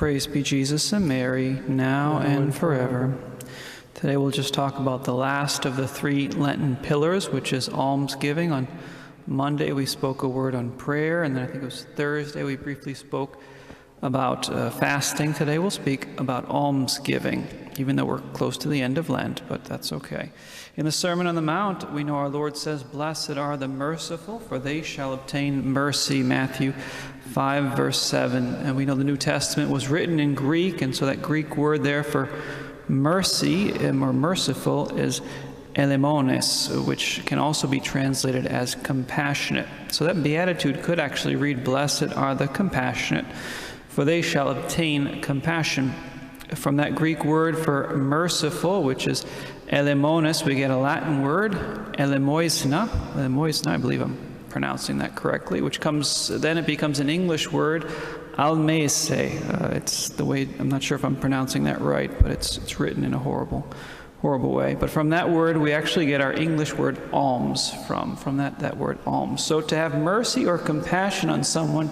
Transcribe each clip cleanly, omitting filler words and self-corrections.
Praise be Jesus and Mary, now and forever. Today we'll just talk about the last of the 3 Lenten pillars, which is almsgiving. On Monday we spoke a word on prayer, and then I think it was Thursday we briefly spoke about fasting. Today we'll speak about almsgiving, even though we're close to the end of Lent, but that's okay. In the Sermon on the Mount, we know our Lord says, "Blessed are the merciful, for they shall obtain mercy," Matthew 5, verse 7. And we know the New Testament was written in Greek, and so that Greek word there for mercy, or merciful, is elemones, which can also be translated as compassionate. So that beatitude could actually read, "Blessed are the compassionate, for they shall obtain compassion." From that Greek word for merciful, which is elemones, we get a Latin word, elemoisna. Elemoisna, I believe I'm pronouncing that correctly, which then it becomes an English word, almese. It's the way, I'm not sure if I'm pronouncing that right, but it's written in a horrible way. But from that word, we actually get our English word alms from that word alms. So to have mercy or compassion on someone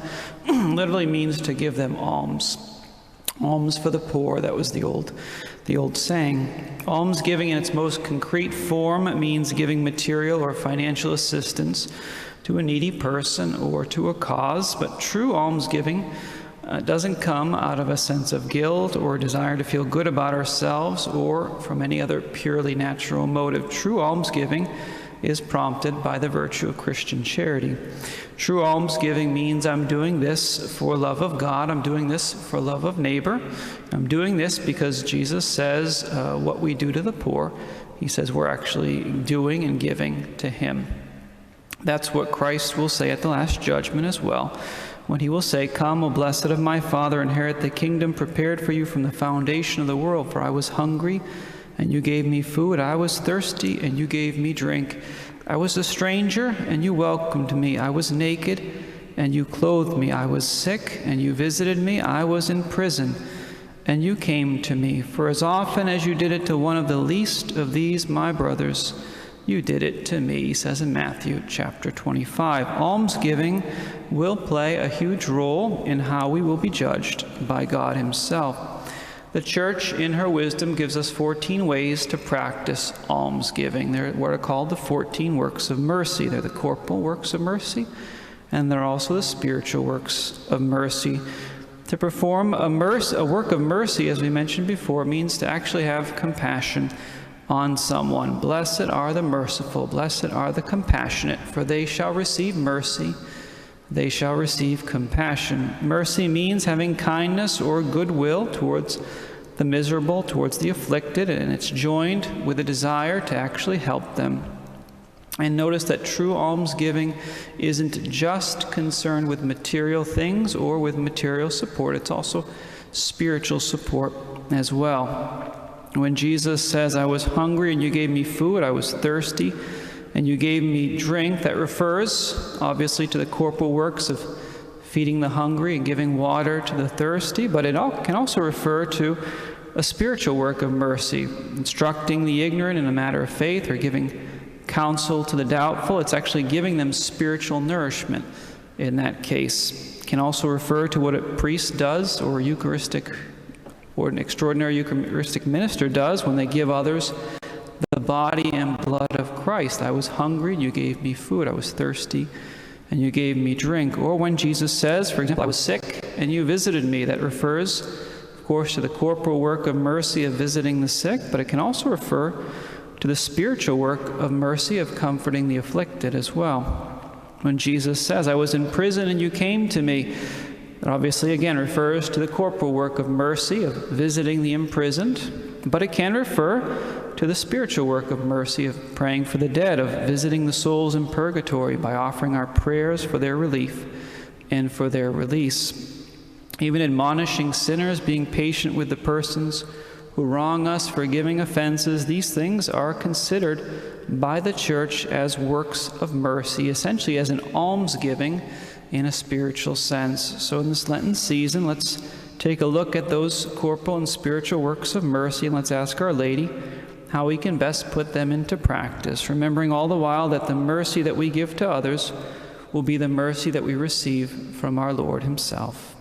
literally means to give them alms. Alms for the poor, that was the old saying. Almsgiving in its most concrete form means giving material or financial assistance to a needy person or to a cause, but true almsgiving doesn't come out of a sense of guilt or a desire to feel good about ourselves or from any other purely natural motive. True almsgiving is prompted by the virtue of Christian charity. True almsgiving means I'm doing this for love of God, I'm doing this for love of neighbor, I'm doing this because Jesus says what we do to the poor, he says we're actually doing and giving to him. That's what Christ will say at the Last Judgment as well, when he will say, "Come, O blessed of my Father, inherit the kingdom prepared for you from the foundation of the world. For I was hungry, and you gave me food. I was thirsty, and you gave me drink. I was a stranger, and you welcomed me. I was naked, and you clothed me. I was sick, and you visited me. I was in prison, and you came to me. For as often as you did it to one of the least of these my brothers, you did it to me," he says in Matthew chapter 25. Almsgiving will play a huge role in how we will be judged by God himself. The Church, in her wisdom, gives us 14 ways to practice almsgiving. They're what are called the 14 works of mercy. They're the corporal works of mercy, and they're also the spiritual works of mercy. To perform a work of mercy, as we mentioned before, means to actually have compassion on someone. Blessed are the merciful, blessed are the compassionate, for they shall receive mercy, they shall receive compassion. Mercy means having kindness or goodwill towards the miserable, towards the afflicted, and it's joined with a desire to actually help them. And notice that true almsgiving isn't just concerned with material things or with material support, it's also spiritual support as well. When Jesus says, "I was hungry and you gave me food, I was thirsty and you gave me drink," that refers obviously to the corporal works of feeding the hungry and giving water to the thirsty, but it can also refer to a spiritual work of mercy, instructing the ignorant in a matter of faith or giving counsel to the doubtful. It's actually giving them spiritual nourishment in that case. It can also refer to what a priest does or an extraordinary Eucharistic minister does when they give others the body and blood of Christ. "I was hungry and you gave me food. I was thirsty and you gave me drink." Or when Jesus says, for example, "I was sick and you visited me," that refers, of course, to the corporal work of mercy of visiting the sick, but it can also refer to the spiritual work of mercy of comforting the afflicted as well. When Jesus says, "I was in prison and you came to me," that obviously again refers to the corporal work of mercy of visiting the imprisoned, but it can refer to the spiritual work of mercy of praying for the dead, of visiting the souls in purgatory by offering our prayers for their relief and for their release. Even admonishing sinners, being patient with the persons who wrong us, forgiving offenses, these things are considered by the Church as works of mercy, essentially as an almsgiving in a spiritual sense. So in this Lenten season, let's take a look at those corporal and spiritual works of mercy, and let's ask Our Lady how we can best put them into practice, remembering all the while that the mercy that we give to others will be the mercy that we receive from our Lord himself.